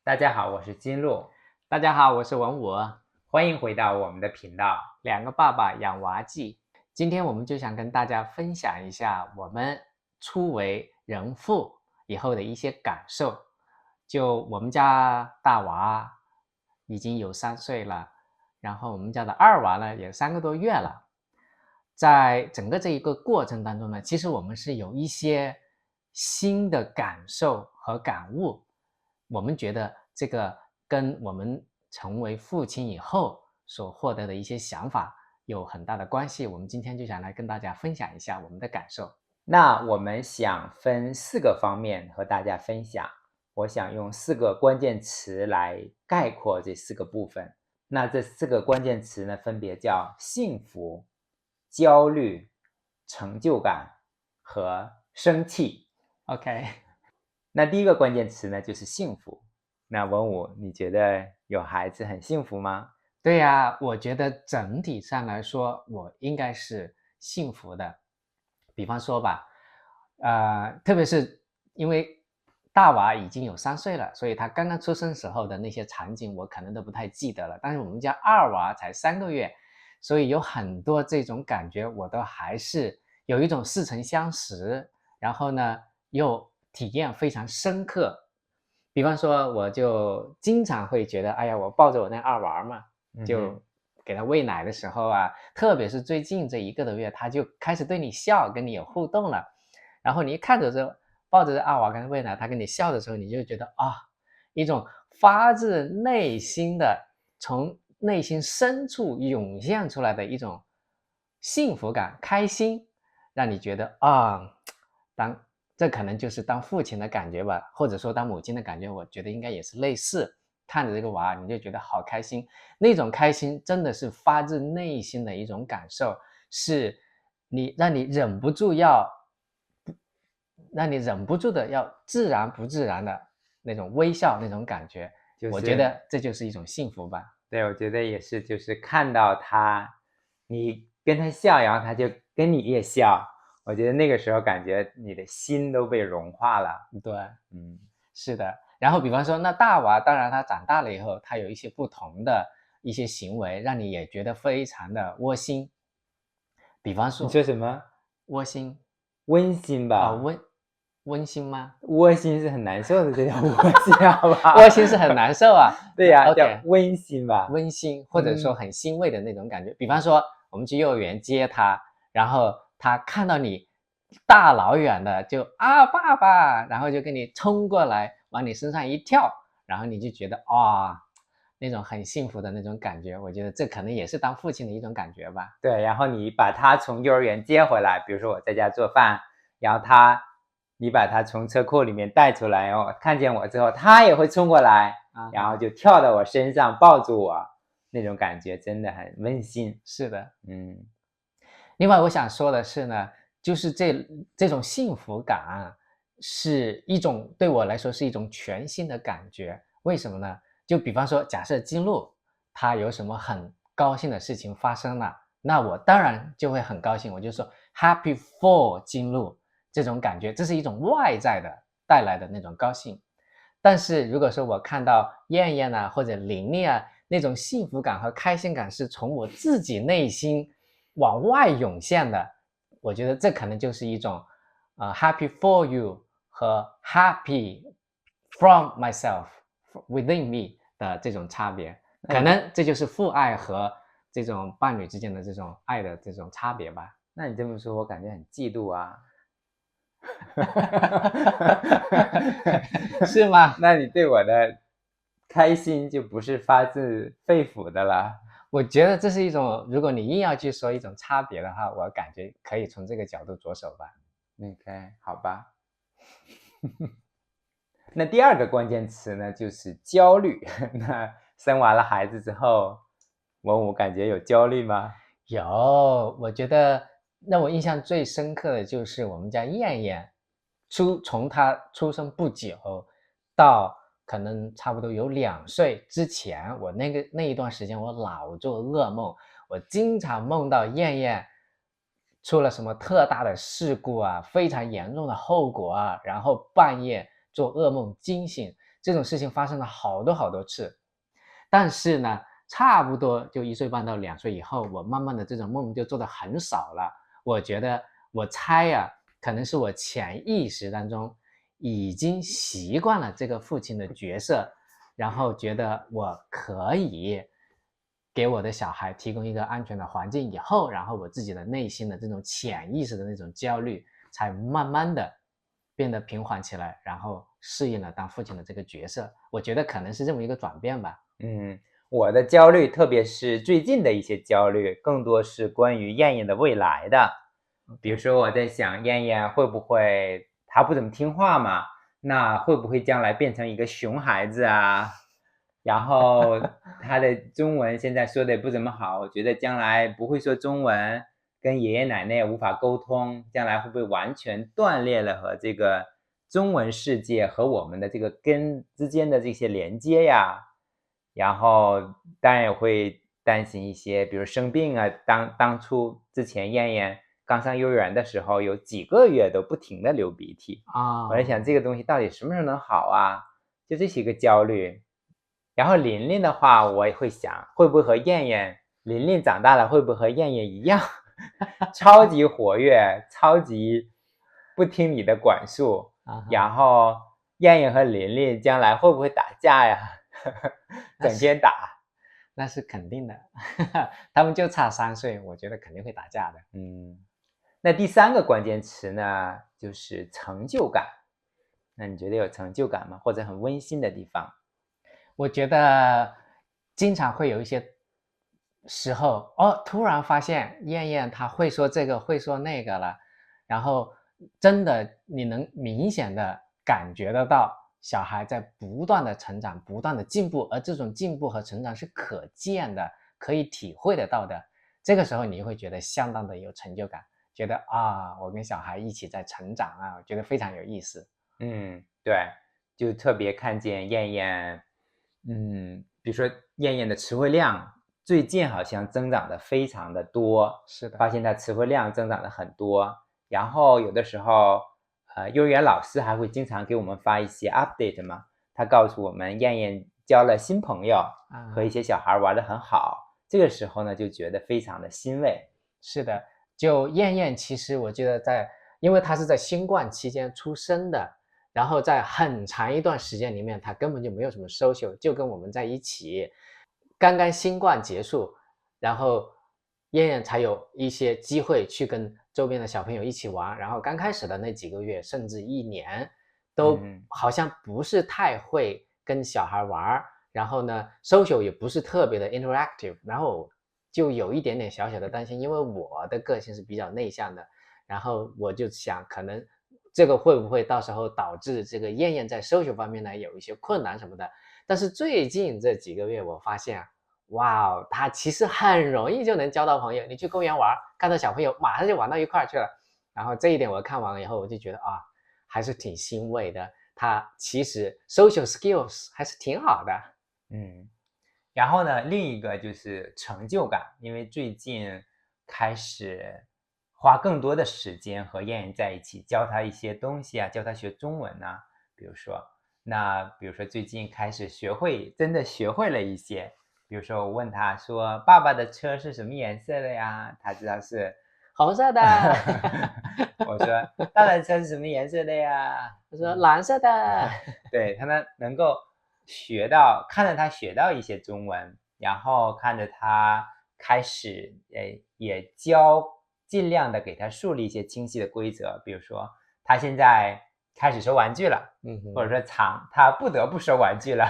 大家好，我是金鹿，大家好，我是文武，欢迎回到我们的频道。两个爸爸养娃记。今天我们就想跟大家分享一下我们初为人父以后的一些感受。就我们家大娃已经有3岁了，然后我们家的二娃呢也3个多月了。在整个这一个过程当中呢，其实我们是有一些新的感受和感悟。我们觉得这个跟我们成为父亲以后所获得的一些想法有很大的关系。我们今天就想来跟大家分享一下我们的感受。那我们想分4个方面和大家分享，我想用4个关键词来概括这4个部分。那这4个关键词呢，分别叫幸福、焦虑、成就感和生气。 OK， 那第一个关键词呢，就是幸福。那文武，你觉得有孩子很幸福吗？对呀，我觉得整体上来说，我应该是幸福的。比方说吧，特别是因为大娃已经有3岁了，所以他刚刚出生时候的那些场景，我可能都不太记得了。但是我们家二娃才3个月，所以有很多这种感觉，我都还是有一种似曾相识，然后呢，又体验非常深刻。比方说，我就经常会觉得，哎呀，我抱着我那二娃嘛，就给他喂奶的时候啊，特别是最近这1个多月，他就开始对你笑，跟你有互动了。然后你一看着这抱着二娃跟他喂奶，他跟你笑的时候，你就觉得一种发自内心的，从内心深处涌现出来的一种幸福感、开心，让你觉得这可能就是当父亲的感觉吧，或者说当母亲的感觉，我觉得应该也是类似。看着这个娃，你就觉得好开心，那种开心真的是发自内心的一种感受，是让你忍不住的要自然不自然的那种微笑，那种感觉，我觉得这就是一种幸福吧。对，我觉得也是，就是看到他，你跟他笑，然后他就跟你也笑，我觉得那个时候感觉你的心都被融化了。对，是的。然后比方说那大娃，当然他长大了以后，他有一些不同的一些行为，让你也觉得非常的窝心。比方说，你说什么？窝心？温馨吧？温馨吗？窝心是很难受的，这叫窝心好吧？窝心是很难受啊。对呀，叫 OK， 温馨吧？温馨或者说很欣慰的那种感觉。比方说我们去幼儿园接他，然后他看到你大老远的就爸爸，然后就跟你冲过来往你身上一跳，然后你就觉得那种很幸福的那种感觉。我觉得这可能也是当父亲的一种感觉吧。对，然后你把他从幼儿园接回来，比如说我在家做饭，然后你把他从车库里面带出来，然后看见我之后，他也会冲过来，然后就跳到我身上抱住我，那种感觉真的很温馨。是的，另外我想说的是呢，就是这种幸福感是一种对我来说是一种全新的感觉。为什么呢？就比方说，假设金鹿他有什么很高兴的事情发生了，那我当然就会很高兴，我就说 Happy for 金鹿。这种感觉，这是一种外在的带来的那种高兴。但是如果说我看到燕燕啊或者玲玲啊，那种幸福感和开心感是从我自己内心往外涌现的，我觉得这可能就是一种happy for you 和 happy from myself within me 的这种差别。可能这就是父爱和这种伴侣之间的这种爱的这种差别吧。那你这么说，我感觉很嫉妒啊。是吗？那你对我的开心就不是发自肺腑的了。我觉得这是一种，如果你硬要去说一种差别的话，我感觉可以从这个角度着手吧。OK， 好吧。那第2个关键词呢，就是焦虑。那生完了孩子之后，文武感觉有焦虑吗？有，我觉得让我印象最深刻的就是我们家燕燕，从她出生不久到可能差不多有2岁之前，我那一段时间我老做噩梦，我经常梦到燕燕出了什么特大的事故啊，非常严重的后果啊，然后半夜做噩梦惊醒，这种事情发生了好多好多次。但是呢，差不多就1岁半到2岁以后，我慢慢的这种梦就做得很少了。我觉得，我猜呀，可能是我潜意识当中已经习惯了这个父亲的角色，然后觉得我可以给我的小孩提供一个安全的环境以后，然后我自己的内心的这种潜意识的那种焦虑，才慢慢的变得平缓起来，然后适应了当父亲的这个角色。我觉得可能是这么一个转变吧。我的焦虑，特别是最近的一些焦虑，更多是关于燕燕的未来的。比如说我在想，燕燕会不会她不怎么听话嘛？那会不会将来变成一个熊孩子啊？然后她的中文现在说的也不怎么好，我觉得将来不会说中文，跟爷爷奶奶也无法沟通，将来会不会完全断裂了和这个中文世界和我们的这个根之间的这些连接呀？然后当然也会担心一些，比如生病啊，当初之前燕燕刚上幼儿园的时候，有几个月都不停的流鼻涕我在想这个东西到底什么时候能好啊？就这是一个焦虑。然后琳琳的话，我也会想，会不会和燕燕，琳琳长大了会不会和燕燕一样，超级活跃，超级不听你的管束，然后燕燕和琳琳将来会不会打架呀？整天打，那是肯定的。他们就差3岁，我觉得肯定会打架的。那第3个关键词呢，就是成就感。那你觉得有成就感吗？或者很温馨的地方？我觉得经常会有一些时候，突然发现燕燕她会说这个，会说那个了，然后真的你能明显的感觉得到小孩在不断的成长，不断的进步，而这种进步和成长是可见的，可以体会得到的。这个时候你会觉得相当的有成就感，觉得我跟小孩一起在成长啊，我觉得非常有意思。对，就特别看见燕燕，比如说燕燕的词汇量最近好像增长的非常的多，是的，发现她词汇量增长的很多。然后有的时候，幼儿园老师还会经常给我们发一些 update 嘛，他告诉我们燕燕交了新朋友，和一些小孩玩得很好。这个时候呢，就觉得非常的欣慰。是的，就燕燕，其实我觉得因为她是在新冠期间出生的，然后在很长一段时间里面，她根本就没有什么 social，就跟我们在一起。刚刚新冠结束，然后燕燕才有一些机会去跟周边的小朋友一起玩。然后刚开始的那几个月，甚至1年，都好像不是太会跟小孩玩。然后呢 social 也不是特别的 interactive， 然后就有一点点小小的担心，因为我的个性是比较内向的，然后我就想可能这个会不会到时候导致这个燕燕在 social 方面呢有一些困难什么的。但是最近这几个月我发现他其实很容易就能交到朋友，你去公园玩，看到小朋友马上就玩到一块去了。然后这一点我看完了以后，我就觉得还是挺欣慰的，他其实 social skills 还是挺好的。然后呢，另一个就是成就感，因为最近开始花更多的时间和燕燕在一起，教她一些东西啊，教她学中文啊，比如说最近开始真的学会了一些，比如说我问她说爸爸的车是什么颜色的呀？她知道是红色的。我说爸爸的车是什么颜色的呀？他说蓝色的。对，他们能够看着他学到一些中文，然后看着他开始也尽量的给他树立一些清晰的规则，比如说他现在开始收玩具了，或者说他不得不收玩具了，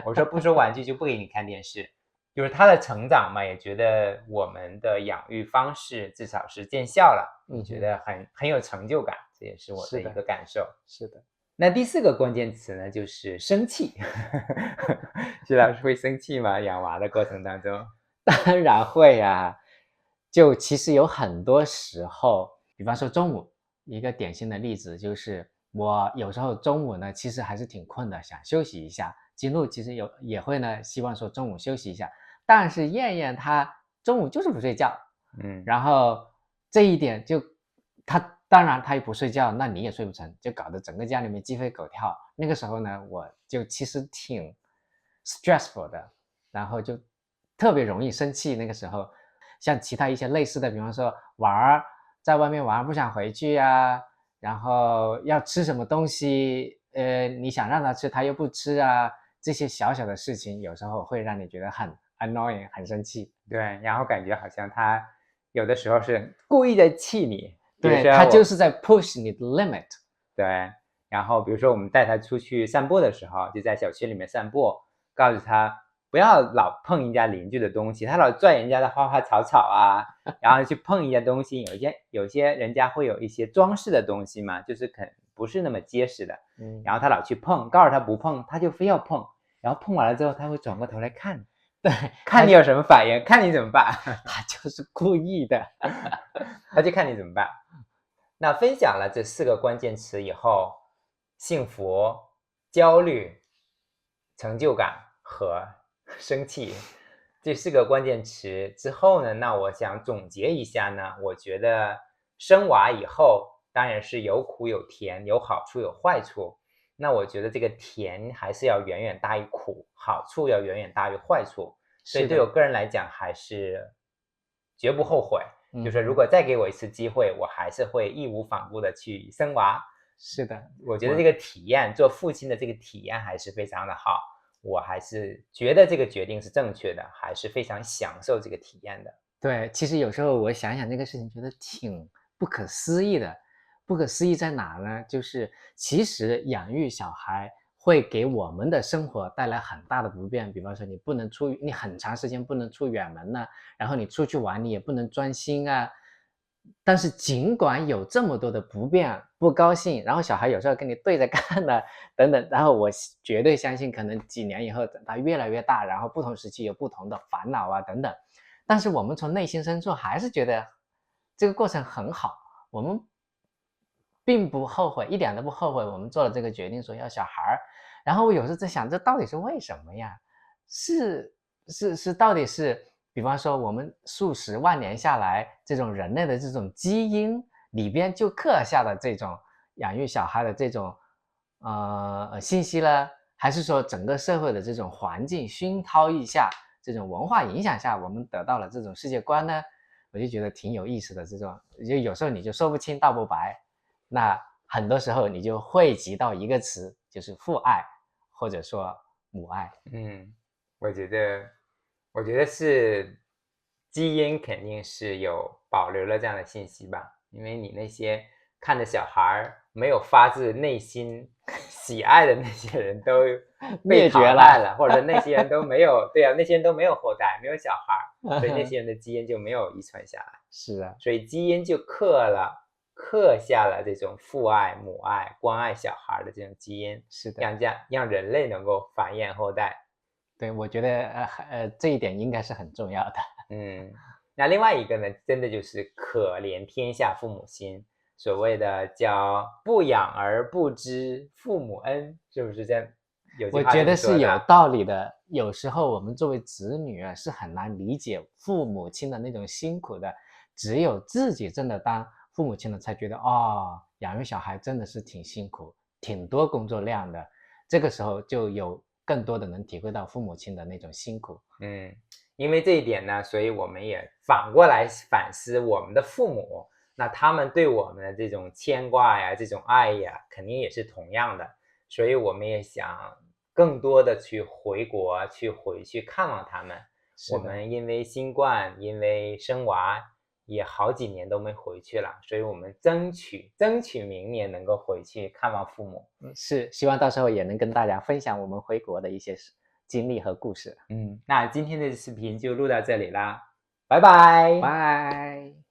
我说不收玩具就不给你看电视，就是他的成长嘛，也觉得我们的养育方式至少是见效了，觉得很有成就感，这也是我的一个感受。是的。那第4个关键词呢，就是生气。徐老师会生气吗？养娃的过程当中？当然会啊，就其实有很多时候，比方说中午，一个典型的例子就是我有时候中午呢，其实还是挺困的，想休息一下。金鹿其实也会呢，希望说中午休息一下，但是燕燕她中午就是不睡觉，然后这一点就她当然他一不睡觉，那你也睡不成，就搞得整个家里面鸡飞狗跳。那个时候呢，我就其实挺 stressful 的，然后就特别容易生气。那个时候，像其他一些类似的，比方说在外面玩不想回去啊，然后要吃什么东西，你想让他吃他又不吃啊，这些小小的事情有时候会让你觉得很 annoying， 很生气。对，然后感觉好像他有的时候是故意在气你，对，他就是在 push 你的 limit。对，然后比如说我们带他出去散步的时候，就在小区里面散步，告诉他不要老碰人家邻居的东西，他老拽人家的花花草草啊，然后去碰人家东西，有些人家会有一些装饰的东西嘛，就是不是那么结实的，然后他老去碰，告诉他不碰，他就非要碰，然后碰完了之后，他会转过头来看，对，看你有什么反应，看你怎么办，他就是故意的，他就看你怎么办。那分享了这4个关键词以后，幸福、焦虑、成就感和生气这4个关键词之后呢，那我想总结一下呢，我觉得生娃以后当然是有苦有甜，有好处有坏处。那我觉得这个甜还是要远远大于苦，好处要远远大于坏处。所以对我个人来讲，还是绝不后悔。就是如果再给我一次机会，我还是会义无反顾的去生娃。是的，我觉得这个体验，做父亲的这个体验还是非常的好。我还是觉得这个决定是正确的，还是非常享受这个体验的。对，其实有时候我想想这个事情，觉得挺不可思议的。不可思议在哪呢？就是其实养育小孩会给我们的生活带来很大的不便，比方说你很长时间不能出远门呢，然后你出去玩你也不能专心啊。但是尽管有这么多的不便、不高兴，然后小孩有时候跟你对着干呢，等等，然后我绝对相信，可能几年以后，等他越来越大，然后不同时期有不同的烦恼啊，等等。但是我们从内心深处还是觉得这个过程很好，我们并不后悔，一点都不后悔我们做了这个决定，说要小孩。然后我有时候在想，这到底是为什么呀？到底是，比方说我们数十万年下来，这种人类的这种基因里边就刻下的这种养育小孩的这种信息呢，还是说整个社会的这种环境熏陶一下，这种文化影响下，我们得到了这种世界观呢？我就觉得挺有意思的。这种就有时候你就说不清道不白，那很多时候你就汇集到一个词，就是父爱或者说母爱。我觉得是基因肯定是有保留了这样的信息吧，因为你那些看着小孩没有发自内心喜爱的那些人都被淘汰了，或者那些人都没有，对啊，那些人都没有后代，没有小孩，所以那些人的基因就没有遗传下来。是啊，所以基因就刻下了这种父爱、母爱、关爱小孩的这种基因，是的，让人类能够繁衍后代。对，我觉得这一点应该是很重要的。那另外一个呢，真的就是可怜天下父母心，所谓的叫不养而不知父母恩，是不是这样？我觉得是有道理的。有时候我们作为子女啊，是很难理解父母亲的那种辛苦的，只有自己真的当父母亲了，才觉得养育小孩真的是挺辛苦，挺多工作量的。这个时候就有更多的能体会到父母亲的那种辛苦。因为这一点呢，所以我们也反过来反思我们的父母，那他们对我们的这种牵挂呀，这种爱呀，肯定也是同样的。所以我们也想更多的去回国，回去看望他们。我们因为新冠，因为生娃，也好几年都没回去了，所以我们争取明年能够回去看望父母。是，希望到时候也能跟大家分享我们回国的一些经历和故事。那今天的视频就录到这里啦，拜拜。拜。